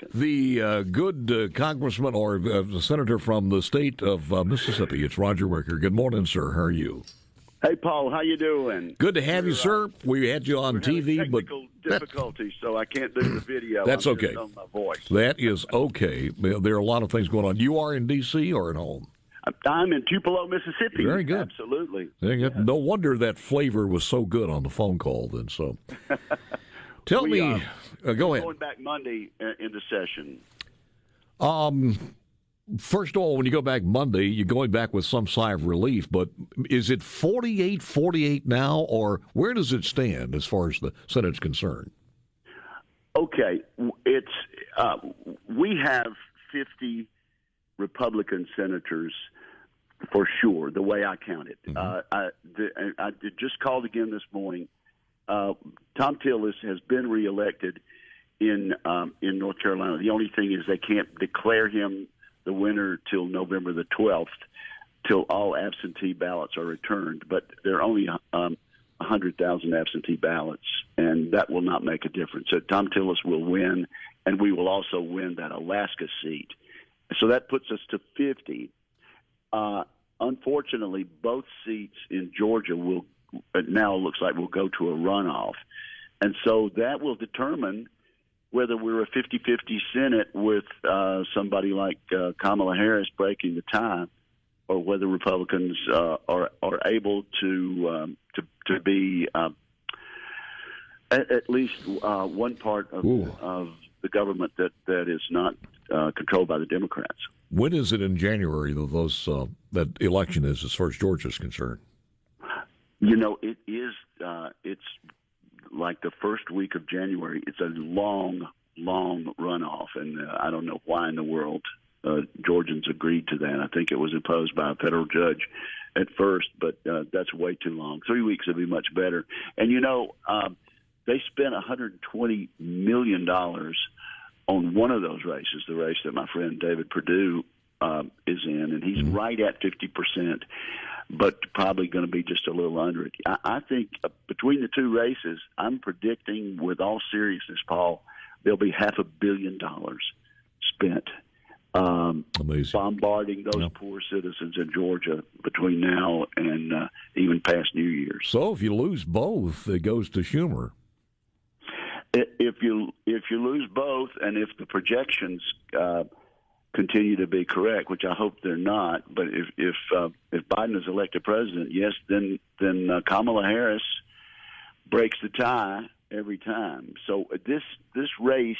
asking. The good congressman or senator from the state of Mississippi. It's Roger Wicker. Good morning, sir. How are you? Hey, Paul, how you doing? Good to have you, sir. We had you on TV, but technical difficulties, so I can't do the video. That's I'm okay. just on my voice. That is okay. There are a lot of things going on. You are in D.C. or at home? I'm in Tupelo, Mississippi. Very good. Absolutely. No wonder that flavor was so good on the phone call. Then, so tell me. Go ahead. Going back Monday into session. First of all, when you go back Monday, you're going back with some sigh of relief. But is it 48-48 now, or where does it stand as far as the Senate's concerned? Okay, we have 50 Republican senators for sure, the way I count it. Mm-hmm. I just called again this morning. Tom Tillis has been reelected in North Carolina. The only thing is they can't declare him the winner till November the 12th, till all absentee ballots are returned. But there are only 100,000 absentee ballots, and that will not make a difference. So Tom Tillis will win, and we will also win that Alaska seat. So that puts us to 50. Unfortunately, both seats in Georgia will now looks like will go to a runoff. And so that will determine whether we're a 50-50 Senate with somebody like Kamala Harris breaking the tie, or whether Republicans are able to be at least one part of the government that is not controlled by the Democrats. When is it in January that election is, as far as Georgia is concerned? You know, it is. It's like the first week of January. It's a long runoff, and I don't know why in the world Georgians agreed to that. I think it was imposed by a federal judge at first, but that's way too long. 3 weeks would be much better. And you know, they spent $120 million on one of those races, the race that my friend David Perdue is in, and he's right at 50%, but probably going to be just a little under it. I think between the two races, I'm predicting with all seriousness, Paul, there'll be $500 million spent bombarding those poor citizens in Georgia between now and even past New Year's. So if you lose both, it goes to Schumer. If you lose both, and if the projections continue to be correct, which I hope they're not, but if Biden is elected president, yes, then Kamala Harris breaks the tie every time. So this race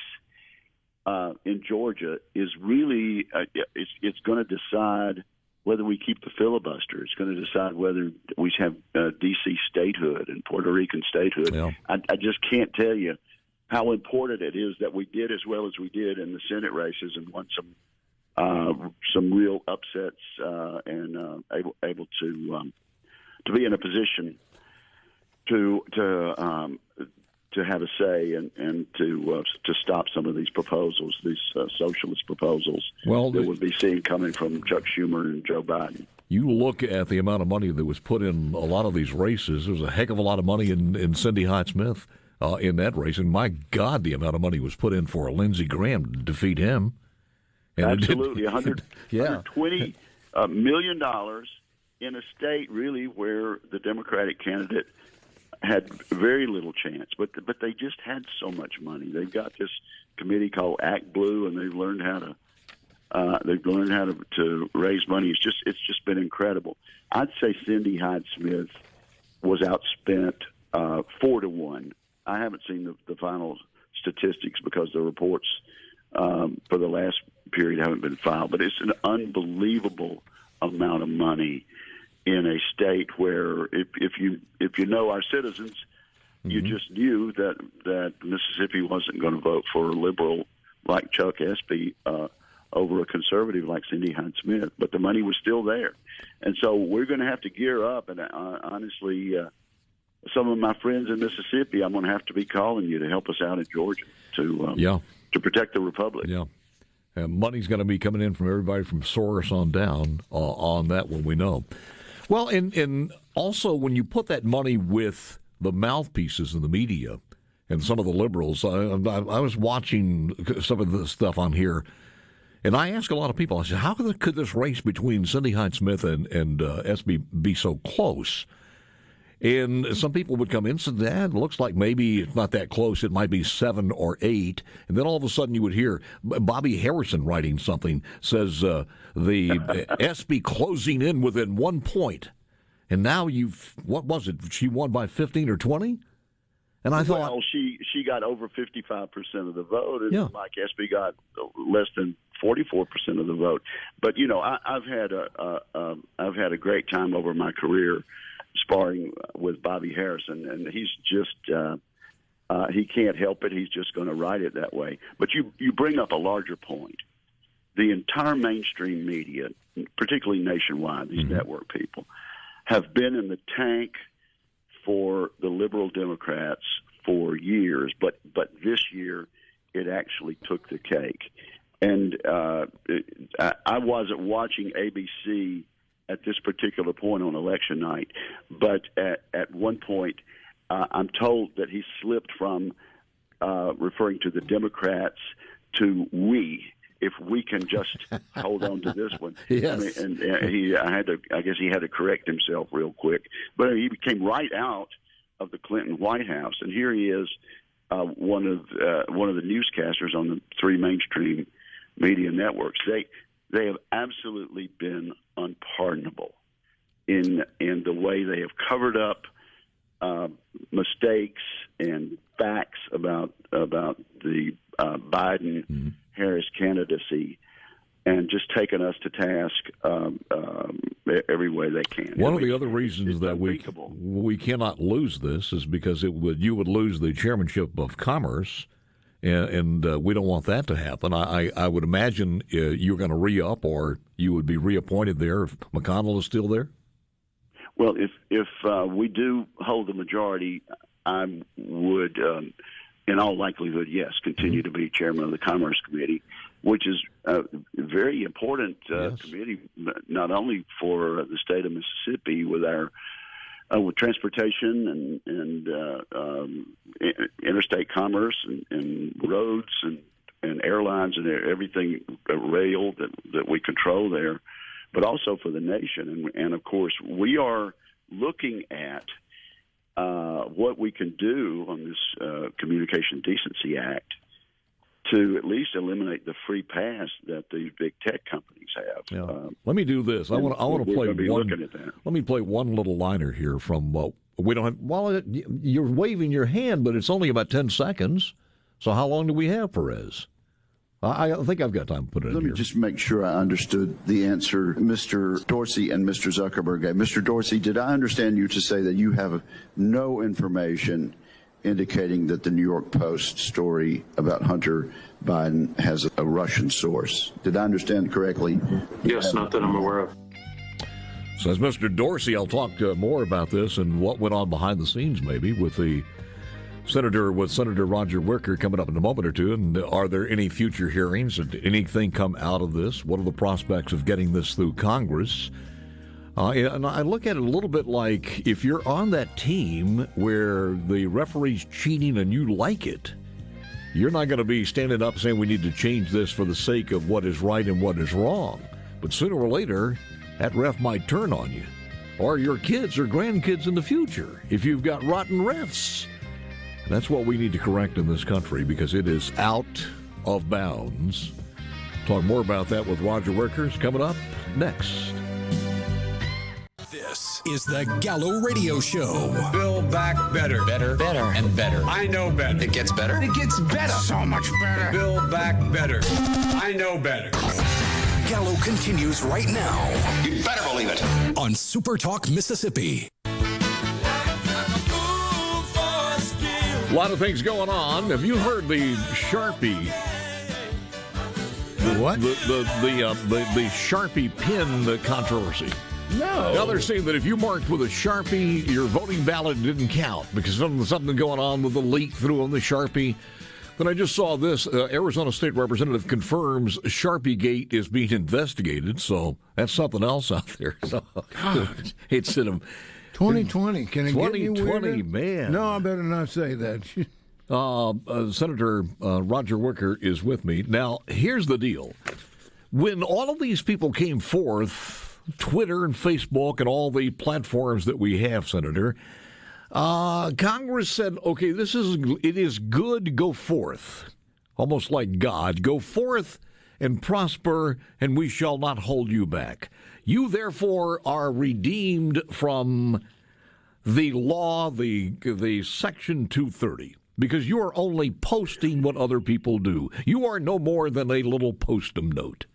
in Georgia is really it's going to decide whether we keep the filibuster. It's going to decide whether we have D.C. statehood and Puerto Rican statehood. Yeah. I just can't tell you how important it is that we did as well as we did in the Senate races and won some real upsets and able to be in a position to have a say and to stop some of these proposals, these socialist proposals that we'll be seeing coming from Chuck Schumer and Joe Biden. You look at the amount of money that was put in a lot of these races. There was a heck of a lot of money in Cindy Hyde-Smith in that race, and my God, the amount of money was put in for Lindsey Graham to defeat him. And absolutely, $120 million in a state really where the Democratic candidate had very little chance, but they just had so much money. They've got this committee called Act Blue, and they've learned how to raise money. It's just been incredible. I'd say Cindy Hyde-Smith was outspent 4-1. I haven't seen the final statistics because the reports for the last period haven't been filed, but it's an unbelievable amount of money in a state where if you know our citizens, you just knew that Mississippi wasn't going to vote for a liberal like Chuck Espy over a conservative like Cindy Hyde-Smith, but the money was still there. And so we're going to have to gear up, and honestly, some of my friends in Mississippi, I'm going to have to be calling you to help us out in Georgia to protect the republic. Yeah. And money's going to be coming in from everybody from Soros on down on that one, we know. Well, and also when you put that money with the mouthpieces in the media, and some of the liberals. I was watching some of the stuff on here, and I asked a lot of people, I said, how could this race between Cindy Hyde-Smith and SB be so close? And some people would come in and say, it looks like maybe it's not that close. It might be 7 or 8. And then all of a sudden you would hear Bobby Harrison writing something, says the SB closing in within 1 point. And now what was it? She won by 15 or 20? And I thought, well, she got over 55% of the vote, and Mike Espy got less than 44% of the vote. But I've had a great time over my career sparring with Bobby Harrison, and he's just he can't help it. He's just going to write it that way. But you bring up a larger point. The entire mainstream media, particularly nationwide, these network people, have been in the tank for the liberal Democrats for years, but this year it actually took the cake. And I wasn't watching ABC at this particular point on election night, but at one point I'm told that he slipped from referring to the Democrats to we. If we can just hold on to this one, yes. I mean, I guess he had to correct himself real quick. But he came right out of the Clinton White House, and here he is, one of the newscasters on the 3 mainstream media networks. They have absolutely been unpardonable in the way they have covered up mistakes and facts about the Biden Harris candidacy, and just taken us to task every way they can. One of the other reasons that we cannot lose this is because you would lose the chairmanship of Commerce, and we don't want that to happen. I would imagine you're going to re-up, or you would be reappointed there if McConnell is still there. Well, if we do hold the majority, I would, in all likelihood, yes, continue to be chairman of the Commerce Committee, which is a very important committee, not only for the state of Mississippi with our with transportation and interstate commerce and roads and airlines and everything, rail that we control there, but also for the nation. And of course, we are looking at what we can do on this Communication Decency Act to at least eliminate the free pass that these big tech companies have. Yeah. Let me do this. I want to play one. Let me play one little liner here from. We don't have. Well, you're waving your hand, but it's only about 10 seconds. So how long do we have, Perez? I think I've got time to put it in here. Let me just make sure I understood the answer Mr. Dorsey and Mr. Zuckerberg gave. Mr. Dorsey, did I understand you to say that you have no information indicating that the New York Post story about Hunter Biden has a Russian source? Did I understand correctly? Yes, not that I'm aware of. Says Mr. Dorsey. I'll talk more about this and what went on behind the scenes maybe with Senator Roger Wicker coming up in a moment or two. And are there any future hearings? Did anything come out of this? What are the prospects of getting this through Congress? And I look at it a little bit like if you're on that team where the referee's cheating and you like it, you're not going to be standing up saying we need to change this for the sake of what is right and what is wrong. But sooner or later, that ref might turn on you, or your kids or grandkids in the future if you've got rotten refs. And that's what we need to correct in this country because it is out of bounds. Talk more about that with Roger Wickers coming up next. This is the Gallo Radio Show. Build back better. Better. Better. And better. I know better. It gets better? It gets better. So much better. Build back better. I know better. Gallo continues right now. You better believe it. On Super Talk Mississippi. A lot of things going on. Have you heard the Sharpie? What? The Sharpie pin controversy. No. Now they're saying that if you marked with a Sharpie, your voting ballot didn't count because something going on with the leak through on the Sharpie. Then I just saw this. Arizona State Representative confirms Sharpie Gate is being investigated. So that's something else out there. So it's in 2020. Can it 2020, get any weirder? man. No, I better not say that. Senator Roger Wicker is with me. Now, here's the deal. When all of these people came forth, Twitter and Facebook and all the platforms that we have, Senator, Congress said, okay, it is good, go forth. Almost like God, go forth and prosper, and we shall not hold you back. You, therefore, are redeemed from the law, the Section 230. Because you are only posting what other people do. You are no more than a little postum note.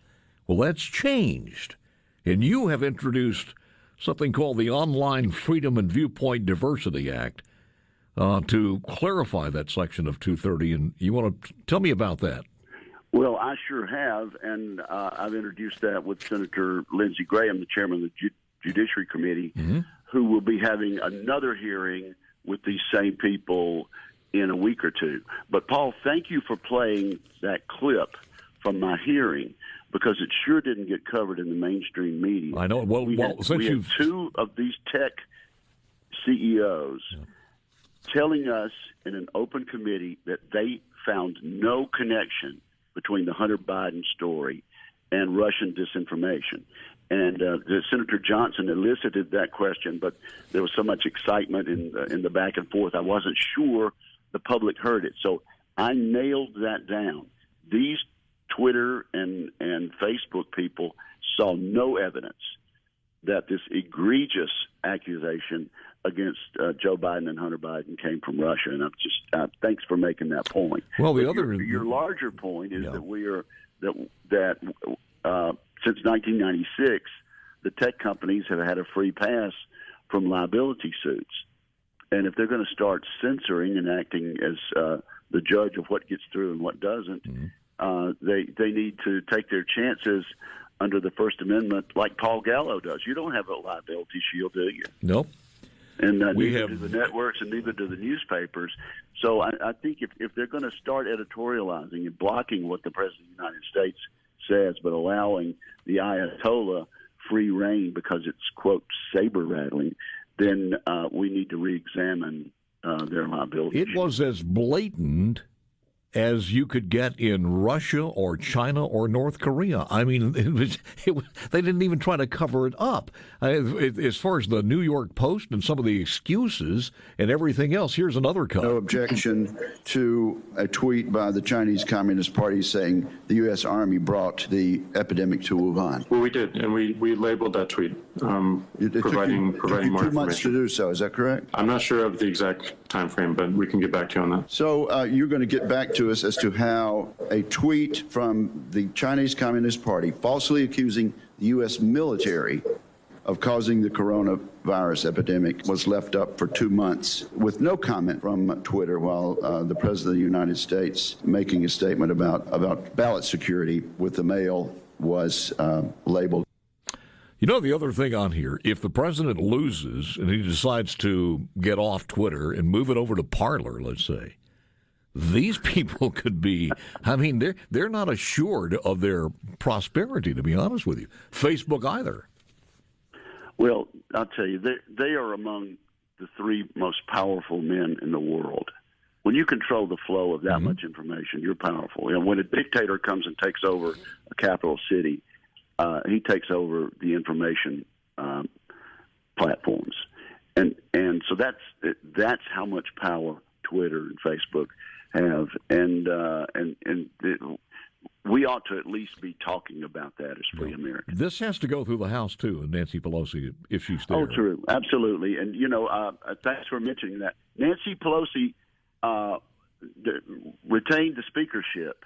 Well, that's changed. And you have introduced something called the Online Freedom and Viewpoint Diversity Act to clarify that section of 230. And you want to tell me about that? Well, I sure have, and I've introduced that with Senator Lindsey Graham, the chairman of the Judiciary Committee, who will be having another hearing with these same people in a week or two. But, Paul, thank you for playing that clip from my hearing, because it sure didn't get covered in the mainstream media. I know. Well, we had two of these tech CEOs telling us in an open committee that they found no connection between the Hunter Biden story and Russian disinformation. And Senator Johnson elicited that question, but there was so much excitement in the back and forth, I wasn't sure the public heard it. So I nailed that down. These Twitter and Facebook people saw no evidence that this egregious accusation against Joe Biden and Hunter Biden came from Russia. And I'm just thanks for making that point. Well, your larger point is that we are that since 1996, the tech companies have had a free pass from liability suits. And if they're going to start censoring and acting as the judge of what gets through and what doesn't, they need to take their chances under the First Amendment, like Paul Gallo does. You don't have a liability shield, do you? Nope. And neither do the networks and neither do the newspapers. So I think if they're going to start editorializing and blocking what the President of the United States says, but allowing the Ayatollah free reign because it's, quote, saber-rattling, then we need to reexamine their liability. It was as blatant as you could get in Russia or China or North Korea. I mean, they didn't even try to cover it up. As far as the New York Post and some of the excuses and everything else, here's another cut. No objection to a tweet by the Chinese Communist Party saying the U.S. Army brought the epidemic to Wuhan. Well, we did, and we labeled that tweet, providing more 2 months information. to do so. Is that correct? I'm not sure of the exact time frame, but we can get back to you on that. So you're going to get back to us as to how a tweet from the Chinese Communist Party falsely accusing the U.S. military of causing the coronavirus epidemic was left up for 2 months with no comment from Twitter, while the President of the United States making a statement about ballot security with the mail was labeled. You know, the other thing on here, if the president loses and he decides to get off Twitter and move it over to Parler, let's say, these people could be, I mean, they're not assured of their prosperity, to be honest with you. Facebook either. Well, I'll tell you, they are among the three most powerful men in the world. When you control the flow of that much information, you're powerful. You know, when a dictator comes and takes over a capital city, he takes over the information platforms, and so that's how much power Twitter and Facebook have, and we ought to at least be talking about that as free Americans. This has to go through the House too, and Nancy Pelosi, if she's there. Oh, true, absolutely, and you know, thanks for mentioning that. Nancy Pelosi retained the speakership.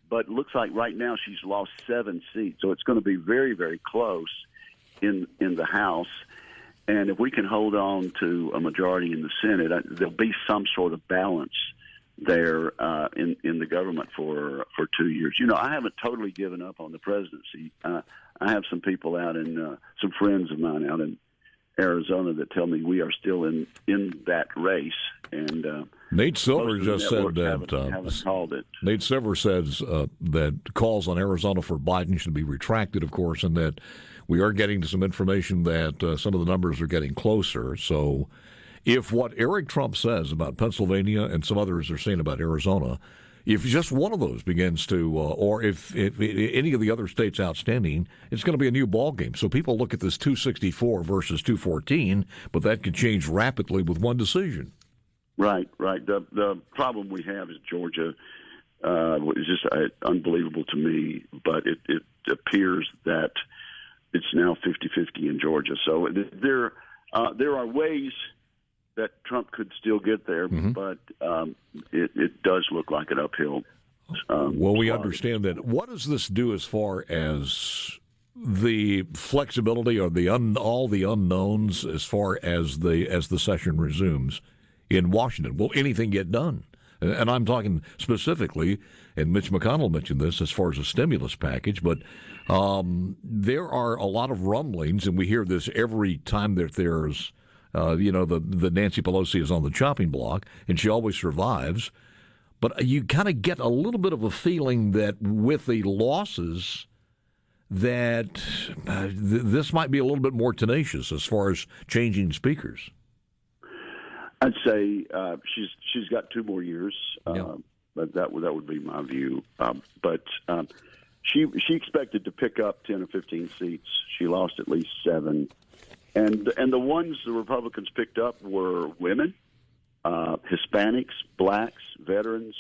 But it looks like right now she's lost 7 seats, so it's going to be very, very close in the House. And if we can hold on to a majority in the Senate, there'll be some sort of balance there in the government for 2 years. You know, I haven't totally given up on the presidency. I have some people out in some friends of mine out in Arizona that tell me we are still in that race. And Nate Silver just said that haven't called it. Nate Silver says that calls on Arizona for Biden should be retracted, of course, and that we are getting to some information that some of the numbers are getting closer. So if what Eric Trump says about Pennsylvania and some others are saying about Arizona, if just one of those begins to, or if any of the other states outstanding, it's going to be a new ball game. So people look at this 264 versus 214, but that could change rapidly with one decision. Right. The problem we have is Georgia is just unbelievable to me, but it appears that it's now 50-50 in Georgia. So there are ways that Trump could still get there, but it does look like an uphill. Well, we understand that. What does this do as far as the flexibility or all the unknowns as far as the session resumes in Washington? Will anything get done? And I'm talking specifically, and Mitch McConnell mentioned this as far as a stimulus package, but there are a lot of rumblings, and we hear this every time that there's the Nancy Pelosi is on the chopping block, and she always survives. But you kind of get a little bit of a feeling that with the losses, that this might be a little bit more tenacious as far as changing speakers. I'd say she's got 2 more years, but that would be my view. She expected to pick up 10 or 15 seats. She lost at least 7. And the ones the Republicans picked up were women, Hispanics, blacks, veterans.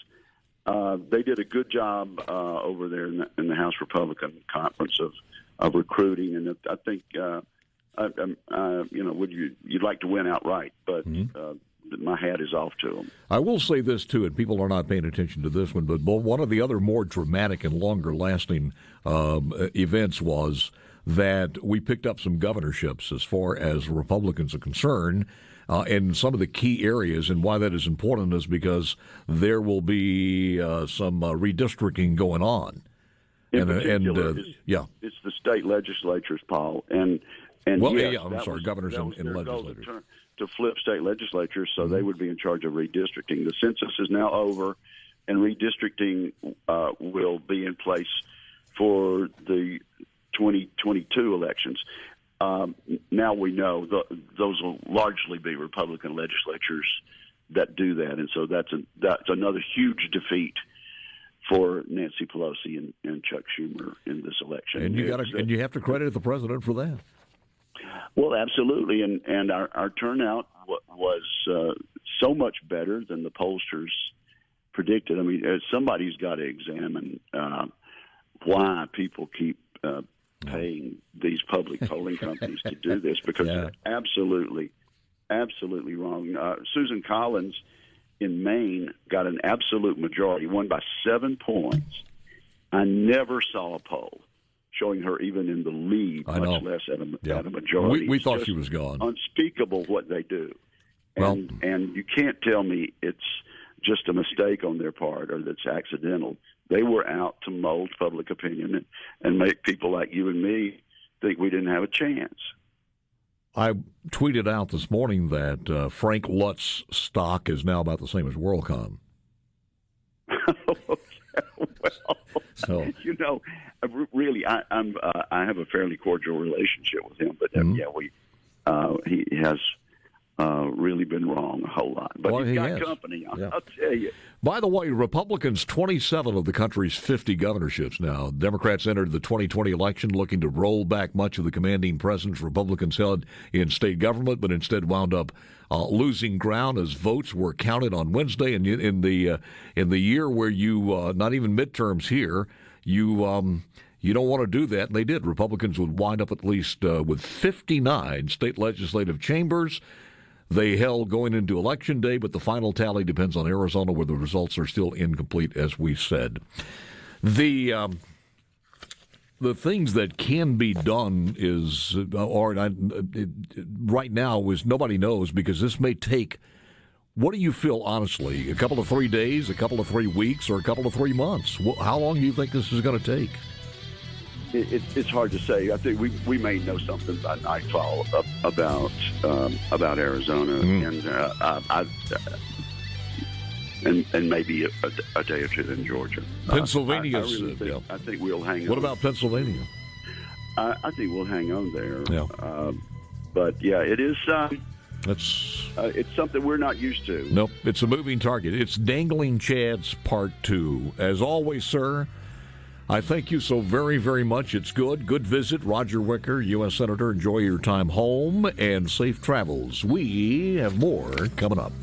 They did a good job over there in the House Republican Conference of recruiting, and I think you'd like to win outright, but my hat is off to them. I will say this too, and people are not paying attention to this one, but one of the other more dramatic and longer-lasting events was that we picked up some governorships as far as Republicans are concerned in some of the key areas. And why that is important is because there will be some redistricting going on. It's the state legislatures, Paul. Governors and legislators. To flip state legislatures so they would be in charge of redistricting. The census is now over, and redistricting will be in place for the 2022 elections. Now we know those will largely be Republican legislatures that do that, and so that's another huge defeat for Nancy Pelosi and Chuck Schumer in this election. And you have to credit the president for that. Well, absolutely, and our turnout was so much better than the pollsters predicted. I mean, somebody's got to examine why people keep paying these public polling companies to do this, because they're absolutely wrong. Susan Collins in Maine got an absolute majority, won by 7 points. I never saw a poll showing her even in the lead, much less at a majority. We thought she was gone. Unspeakable what they do. And you can't tell me it's just a mistake on their part or that's accidental. They were out to mold public opinion and make people like you and me think we didn't have a chance. I tweeted out this morning that Frank Lutz's stock is now about the same as WorldCom. Well, really, I have a fairly cordial relationship with him, but he has really been wrong a whole lot. But he's got company, I'll tell you. By the way, Republicans, 27 of the country's 50 governorships now. Democrats entered the 2020 election looking to roll back much of the commanding presence Republicans held in state government, but instead wound up losing ground as votes were counted on Wednesday. And in the year where you not even midterms here, you don't want to do that, and they did. Republicans would wind up at least with 59 state legislative chambers. They held going into Election Day, but the final tally depends on Arizona, where the results are still incomplete, as we said. The things that can be done is, right now, is nobody knows, because this may take, what do you feel, honestly, a couple of 3 days, a couple of 3 weeks, or a couple of 3 months? How long do you think this is going to take? It's hard to say. I think we may know something by nightfall about Arizona, and maybe a day or two in Georgia. Pennsylvania. I think we'll hang on. What about Pennsylvania? I think we'll hang on there. Yeah. But yeah, it is. It's something we're not used to. Nope, it's a moving target. It's Dangling Chads Part 2. As always, sir, I thank you so very, very much. It's good. Good visit. Roger Wicker, U.S. Senator. Enjoy your time home and safe travels. We have more coming up.